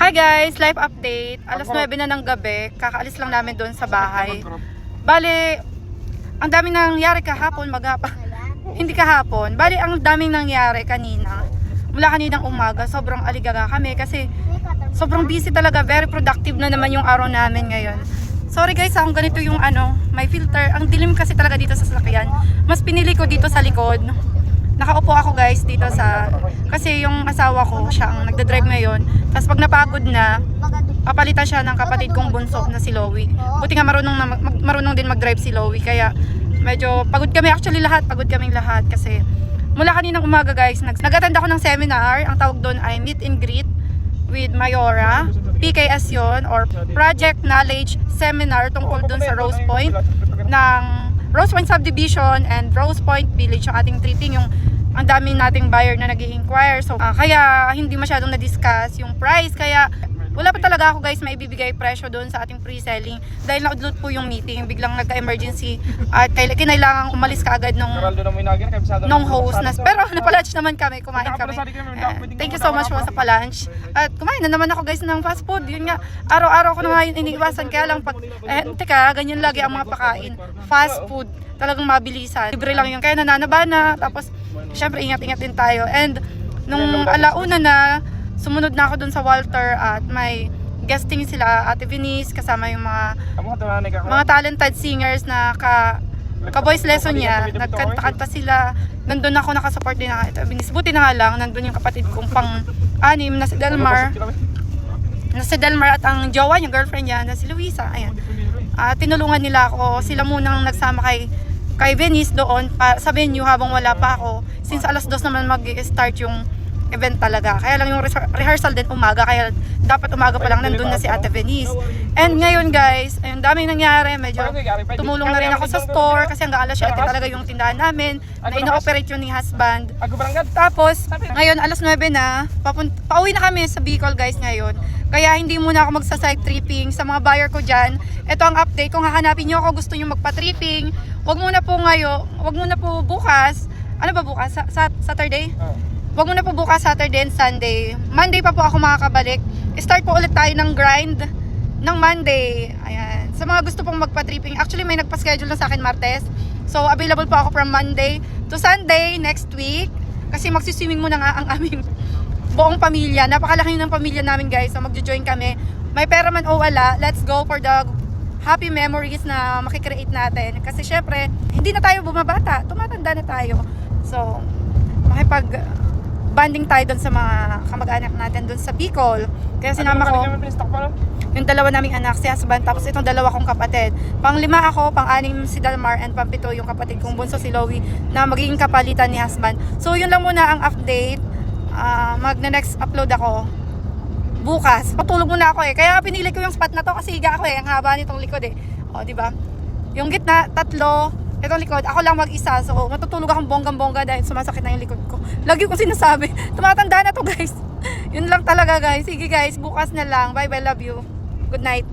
Hi guys, live update. Alas 9 na ng gabi. Kakaalis lang namin doon sa bahay. Bale, ang daming nangyari kahapon, hindi kahapon. Bale, ang daming nangyari kanina. Mula kaninang umaga, sobrang aligaga kami kasi sobrang busy talaga. Very productive na naman yung araw namin ngayon. Sorry guys, kung ganito yung may filter. Ang dilim kasi talaga dito sa sasakyan. Mas pinili ko dito sa likod. Nakaupo ako guys dito kasi yung asawa ko, siya ang nagdadrive ngayon. Tapos pag napagod na, papalitan siya ng kapatid kong bunso na si Lowy. Buti nga marunong din mag-drive si Lowy. Kaya medyo pagod kami, actually pagod kaming lahat kasi mula kaninang umaga guys, nag-attend ako ng seminar. Ang tawag doon ay Meet and Greet with Mayora. PKS yun, or Project Knowledge Seminar tungkol doon sa Rose Point ng Rose Point Subdivision and Rose Point Village, yung ating tripping, yung ang dami nating buyer na nag-i-inquire. So, kaya hindi masyadong na-discuss yung price. Kaya wala pa talaga ako guys maibibigay presyo doon sa ating pre-selling. Dahil na-upload po yung meeting, biglang nagka-emergency at kinailangan umalis ka agad nung host. Pero napalunch naman kami, kumain kami. Thank you so much po sa palunch. At kumain na naman ako guys ng fast food. Yun nga, araw-araw ko na nga yun iniiwasan. Kaya lang teka, ganyan lagi ang mga pakain. Fast food, talagang mabilisan. Libre lang yun, kaya nananabana. Tapos, syempre ingat-ingat din tayo. And nung alauna na, sumunod na ako dun sa Walter at may guesting sila, Ate Venice, kasama yung mga talented singers na ka-voice lesson niya. Nagkanta-kanta sila. Nandun ako nakasupport din na Ate Venice. Buti na nga lang, nandun yung kapatid kong pang-anim na si Delmar. At ang jowa niya, girlfriend niya, na si Luisa. Ayan. Tinulungan nila ako. Sila munang nagsama kay Venice doon sa venue habang wala pa ako. Since alas 2 naman mag-start yung event talaga. Kaya lang yung rehearsal din umaga. Kaya dapat umaga pa lang nandun na si Ate Venice. And ngayon guys, ayun, daming nangyari. Medyo tumulong na rin ako sa store kasi hanggang alas 7 talaga yung tindahan namin na ina-operate yun ni husband. Tapos, ngayon alas 9 na, pauwi na kami sa Bicol guys ngayon. Kaya hindi muna ako magsa-site tripping sa mga buyer ko dyan. Ito ang update. Kung hahanapin nyo ako, gusto nyo magpa-tripping, wag muna po bukas. Ano ba bukas? Saturday? Wag muna po bukas Saturday and Sunday. Monday pa po ako makakabalik. Start po ulit tayo ng grind ng Monday. Ayan. Sa mga gusto pong magpa-tripping, actually may nagpa-schedule na sa akin Martes. So available po ako from Monday to Sunday next week. Kasi magsiswimming muna nga ang aming buong pamilya. Napakalaki ng pamilya namin guys. So magjo-join kami. May pera man o wala, let's go for the happy memories na makikreate natin. Kasi syempre, hindi na tayo bumabata. Tumatanda na tayo. So, makipag-banding tayo doon sa mga kamag-anak natin doon sa Bicol. Kaya sinama ko yung dalawa naming anak, si husband, tapos itong dalawa kong kapatid. Pang-5 ako, pang-6 si Dalmar, and pang-7 yung kapatid kong bunso si Lowy na magiging kapalitan ni husband. So, yun lang muna ang update. Mag-next upload ako bukas. Patulog muna ako kaya pinili ko yung spot na to kasi higa ako ang haba nitong likod o di ba? Yung gitna 3, itong likod ako lang mag-isa, so matutulog akong bonggang-bongga dahil sumasakit na yung likod ko. Lagi ko sinasabi, tumatanda na to guys. Yun lang talaga guys. Sige guys, bukas na lang. Bye bye, love you. Good night.